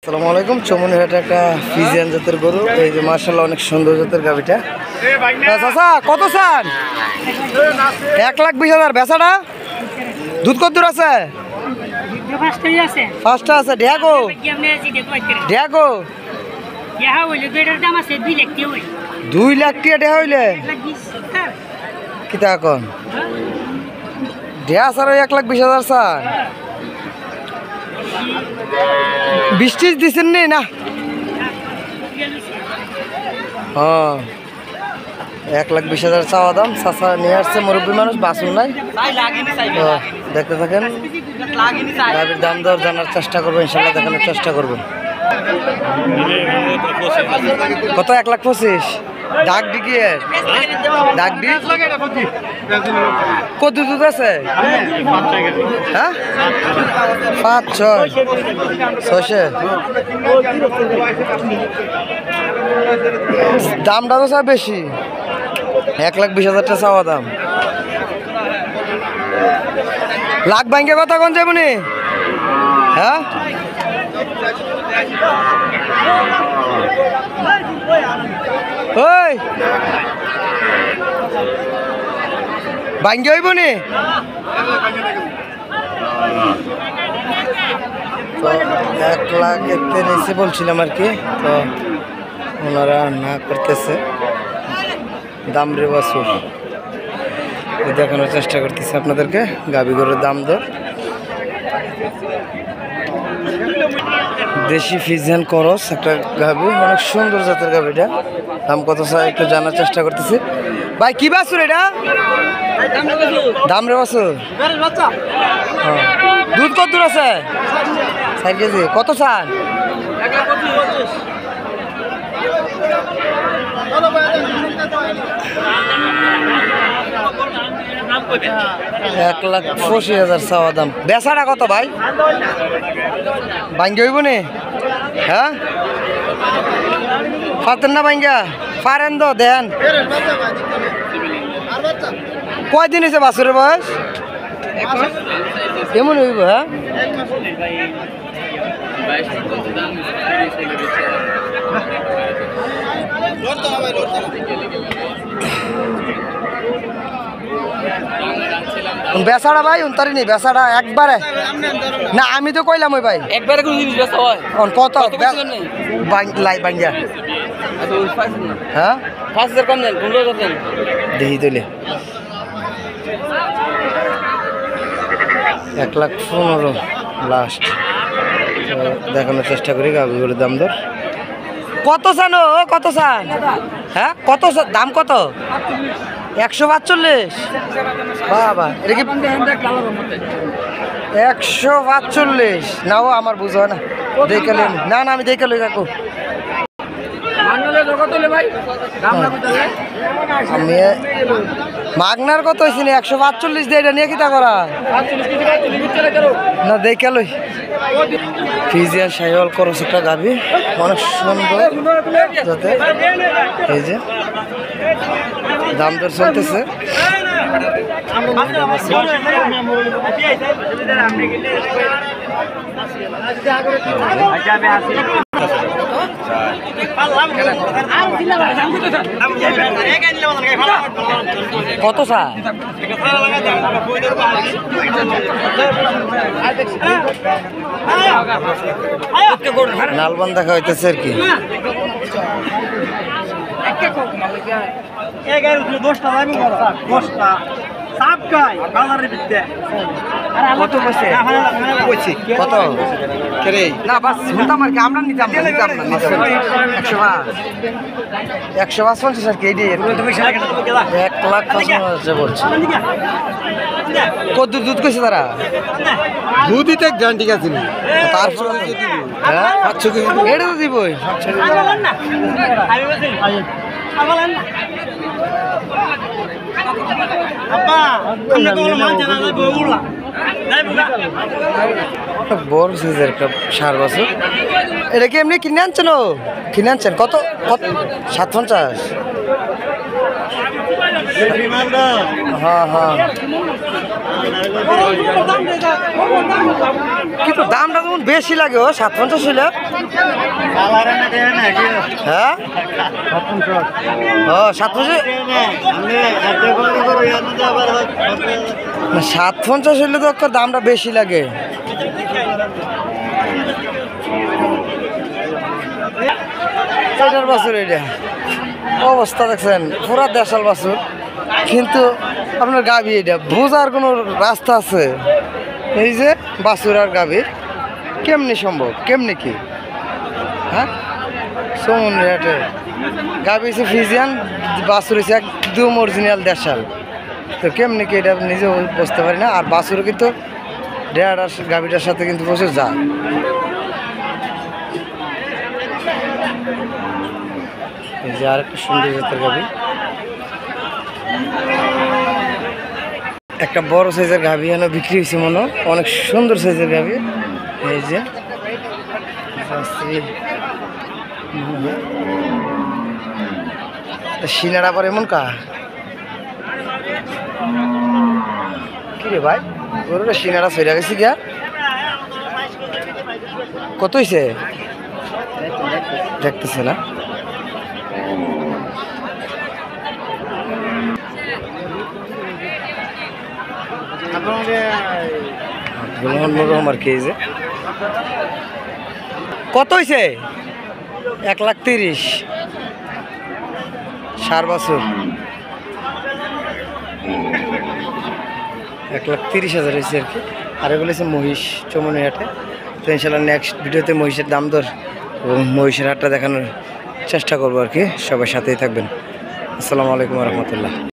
আসসালামু আলাইকুম। চমুনিহাট একটা ফ্রিজিয়ান জাতের গরু, এই যে মাশাআল্লাহ অনেক সুন্দর জাতের গাভিটা। চাচা কত চান? 1,20,000 বেচাটা। দুধ কত দূর আছে? ফার্স্টটা আছে। ঢেকো ঢেকো 2 লাখ টাকা ঢেয়া হইলে কিতা এখন ঢেয়া স্যার 1,20,000 স্যার। 20 দিচ্ছেন নি না? হ্যাঁ 1,20,000 চাওয়া দাম। চাচা নিয়ে আসছে, মুরব্বী মানুষ, বাসুন নাই। দেখতে থাকেন, গাভীর দাম দর জানার চেষ্টা করবেন, ইনশাল্লাহ দেখানোর চেষ্টা করবেন। কত? 1,25,000। ডাক ডিকি ডাক ডি কত দুধ আছে? হ্যাঁ 5-6 দামটা তো স্যার বেশি। 1,20,000 চাওয়া দাম। লাখ ব্যাংকে কথা কোন যাবনি? হ্যাঁ ওই ভাঙ্গি হইব নি? তো 1 লাখ এতে নিচে বলছিলাম আর কি, তো ওনারা না করতেছে। দাম রে বাসুর দেখানোর চেষ্টা করতেছে আপনাদেরকে গাভী গরুর দাম দর। দেশি ফ্রিজিয়ান ক্রস একটা গাভী, অনেক সুন্দর জাতের গাভীটা। দাম কত স্যার একটু জানার চেষ্টা করতেছি। ভাই কি বাছুর এটা? দাম রে বাছুর। দুধ কত দূর আছে? 4 কেজি। কত চান? 1,25,000 চাওয়া দাম। বেচাটা কত ভাই? ভাঙ্গি হইব নি? হ্যাঁ পাতেন না ভাঙ্গা? পারেন তো দেন। কয়দিন হয়েছে বাছুরের বয়স? কেমন হইব? হ্যাঁ বেচারা ভাই উনতারি নি বেচারা একবারে না? আমি তো কইলাম ওই ভাই একবারে কোন জিনিস বেচা হয় কত? লাই বাঙ্গা। হ্যাঁ 5,000 কম দেন, 15,000 দেন। দেখি তুলে 1,15,000 লাস্ট। দেখানোর চেষ্টা করি গাভীগুলোর দাম দর। কত চান? ও কত চান? হ্যাঁ কত দাম? কত? 145। বাবা এটা কি 145? না ও আমার বুঝ হয় না, দেখালেন না না আমি দেখালি কাকু। আমি মাগনার কত হয়েছি? 145 দিয়ে এটা নিয়ে কিতা করা না দেখালই। ফ্রিজিয়ান শাহিওয়াল ক্রস একটা গাভী, অনেক সুন্দর যাতে। এই যে দাম দর চলতেছে। কত স্যার? নালবান দেখা হইতেছে আর কি। কত পয়সা? কত না বাস শুনতাম আর কি, আমরা নিতাম না 150 আর কি। 1,55,000 বলছে। কত দুধ কইছে তারা? দুধই তো গ্যারান্টি আছে না, তারপরে হ্যাঁ 500 কেজি এটা তো দিবই। বড় সিজের একটা 4 বছর। এটা কি এমনি কিনে আনছেন? কিনে আনছেন কত? 750। হ্যাঁ হ্যাঁ, কিন্তু দামটা যেমন বেশি লাগে ও 750 হইলে। হ্যাঁ ও 750 হইলে তো একটা দামটা বেশি লাগে। এটার বাছুর, এটা অবস্থা দেখছেন পুরা দেশাল বাছুর, কিন্তু আপনার গাভী এটা বোঝার কোনো রাস্তা আছে? এই যে বাছুর আর গাভী কেমনি সম্ভব, কেমনি কি? হ্যাঁ সমুদ্রে গাভী হচ্ছে ফিজিয়ান, বাছুর হচ্ছে একদম অরিজিনাল দেশাল। তো কেমনি কি এটা নিজেও বুঝতে পারি না। আর বাছুরও কিন্তু ডেয়ার গাভীটার সাথে কিন্তু প্রচুর যায়। এই যে আর একটা সুন্দর জাতের গাভী, একটা বড় সাইজের গাভী এনে বিক্রি হয়েছে মনে, অনেক সুন্দর সাইজের গাভী। এই যে সিনারা পরে এমন কা কি রে ভাই, গরুটা সিনারা সইরা গেছে গিয়া। কত হয়েছে দেখতেছে না? আর কি যে কত হয়েছে? 1,30,000 সার বাছুর, 1,30,000 হয়েছে আর কি। আর এগুলো হচ্ছে মহিষ চমনিহাটে। তো ইনশাল্লাহ নেক্সট ভিডিওতে মহিষের দাম দর এবং মহিষের হাটটা দেখানোর চেষ্টা করবো আর কি। সবাই সাথেই থাকবেন। আসসালামু আলাইকুম রহমতুল্লাহ।